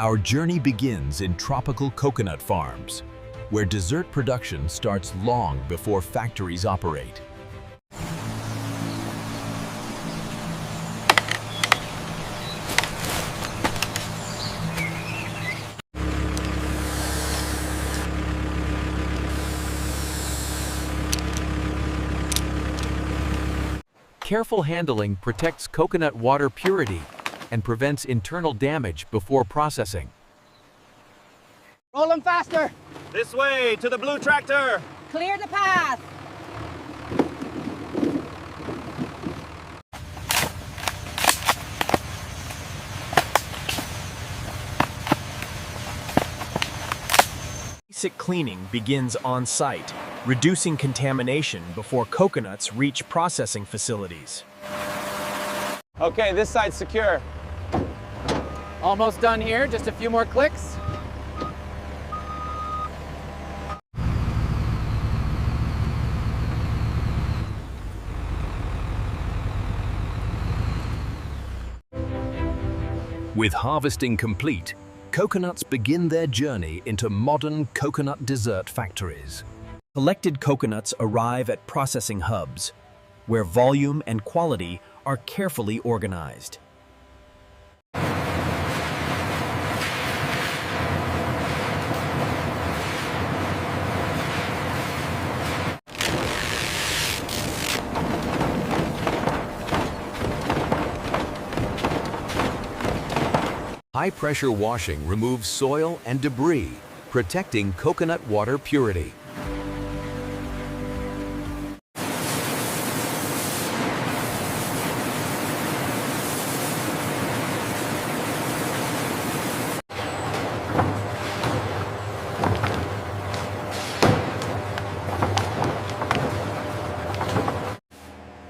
Our journey begins in tropical coconut farms, where dessert production starts long before factories operate. Careful handling protects coconut water purity and prevents internal damage before processing. Roll them faster! This way, to the blue tractor! Clear the path! Basic cleaning begins on site, reducing contamination before coconuts reach processing facilities. Okay, this side's secure. Almost done here, just a few more clicks. With harvesting complete, coconuts begin their journey into modern coconut dessert factories. Collected coconuts arrive at processing hubs, where volume and quality are carefully organized. High-pressure washing removes soil and debris, protecting coconut water purity.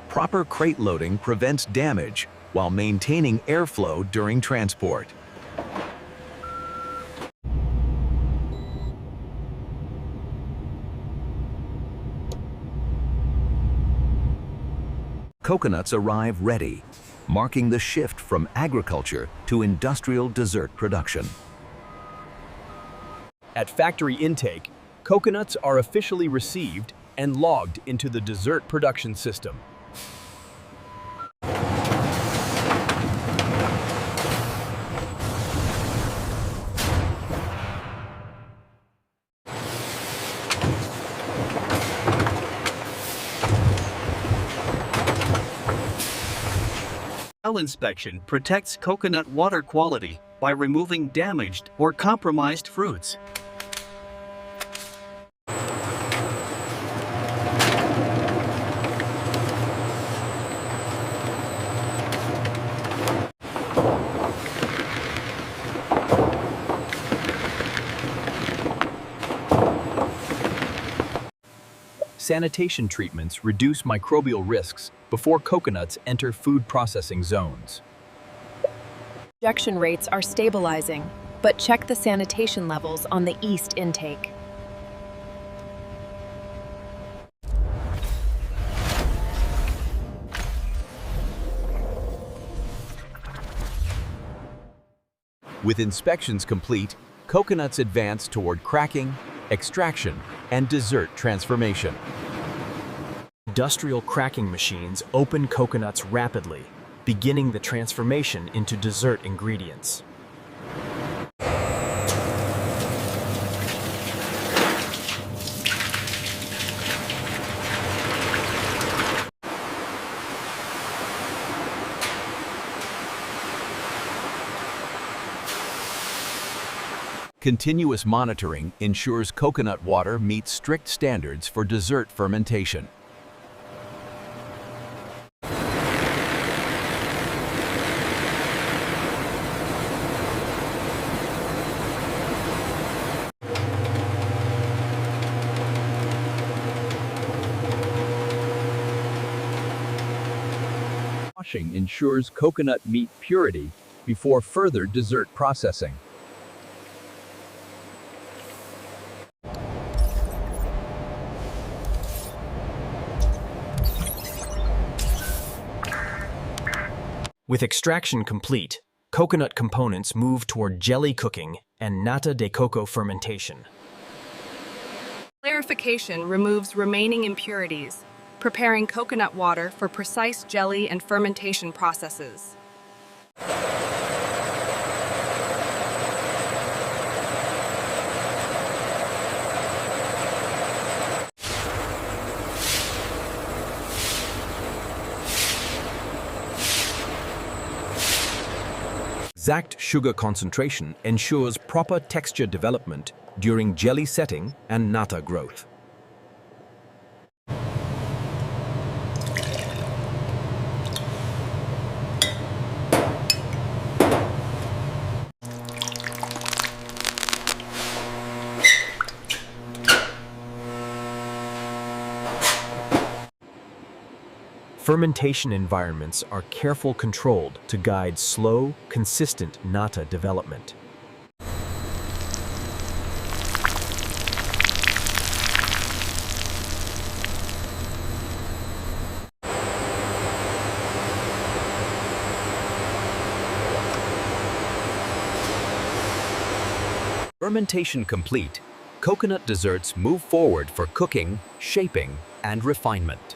Proper crate loading prevents damage while maintaining airflow during transport. Coconuts arrive ready, marking the shift from agriculture to industrial dessert production. At factory intake, coconuts are officially received and logged into the dessert production system. Well inspection protects coconut water quality by removing damaged or compromised fruits. Sanitation treatments reduce microbial risks before coconuts enter food processing zones. Injection rates are stabilizing, but check the sanitation levels on the east intake. With inspections complete, coconuts advance toward cracking, extraction, and dessert transformation. Industrial cracking machines open coconuts rapidly, beginning the transformation into dessert ingredients. Continuous monitoring ensures coconut water meets strict standards for dessert fermentation. Washing ensures coconut meat purity before further dessert processing. With extraction complete, coconut components move toward jelly cooking and Nata de Coco fermentation. Clarification removes remaining impurities, preparing coconut water for precise jelly and fermentation processes. Exact sugar concentration ensures proper texture development during jelly setting and nata growth. Fermentation environments are carefully controlled to guide slow, consistent nata development. Fermentation complete, coconut desserts move forward for cooking, shaping, and refinement.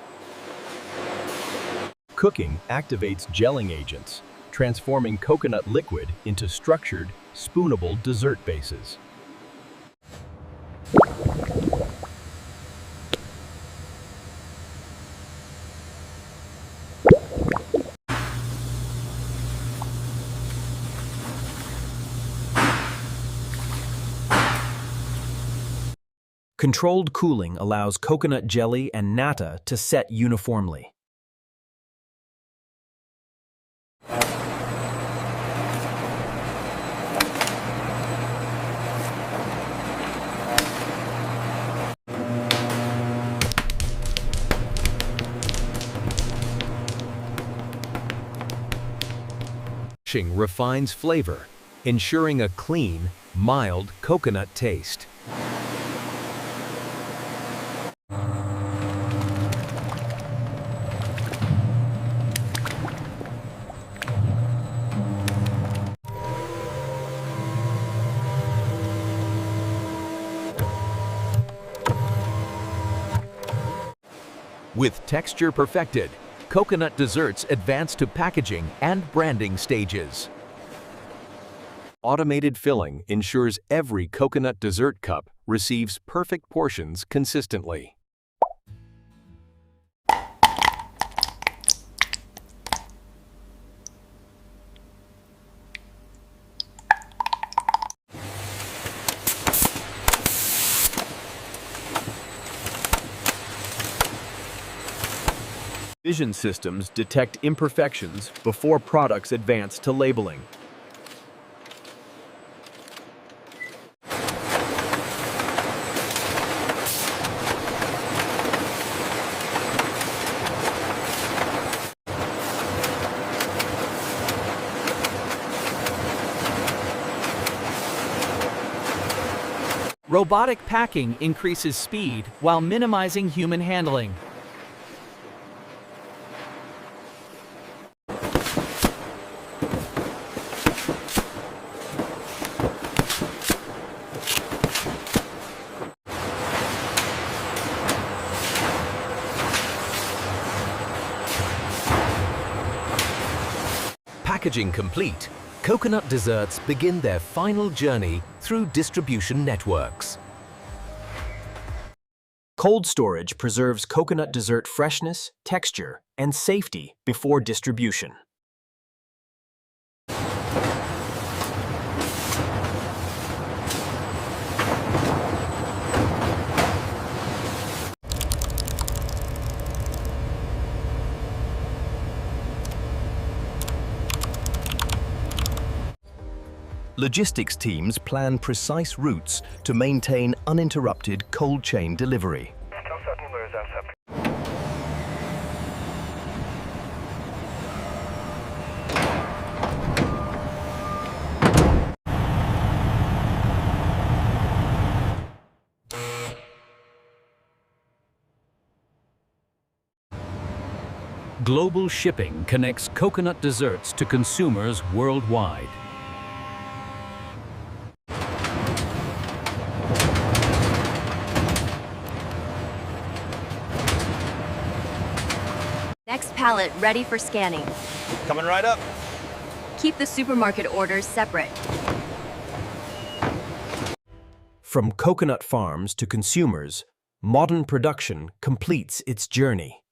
Cooking activates gelling agents, transforming coconut liquid into structured, spoonable dessert bases. Controlled cooling allows coconut jelly and nata to set uniformly. Refines flavor, ensuring a clean, mild coconut taste. With texture perfected, coconut desserts advance to packaging and branding stages. Automated filling ensures every coconut dessert cup receives perfect portions consistently. Vision systems detect imperfections before products advance to labeling. Robotic packing increases speed while minimizing human handling. Packaging complete, coconut desserts begin their final journey through distribution networks. Cold storage preserves coconut dessert freshness, texture, and safety before distribution. Logistics teams plan precise routes to maintain uninterrupted cold chain delivery. Global shipping connects coconut desserts to consumers worldwide. Next pallet ready for scanning. Coming right up. Keep the supermarket orders separate. From coconut farms to consumers, modern production completes its journey.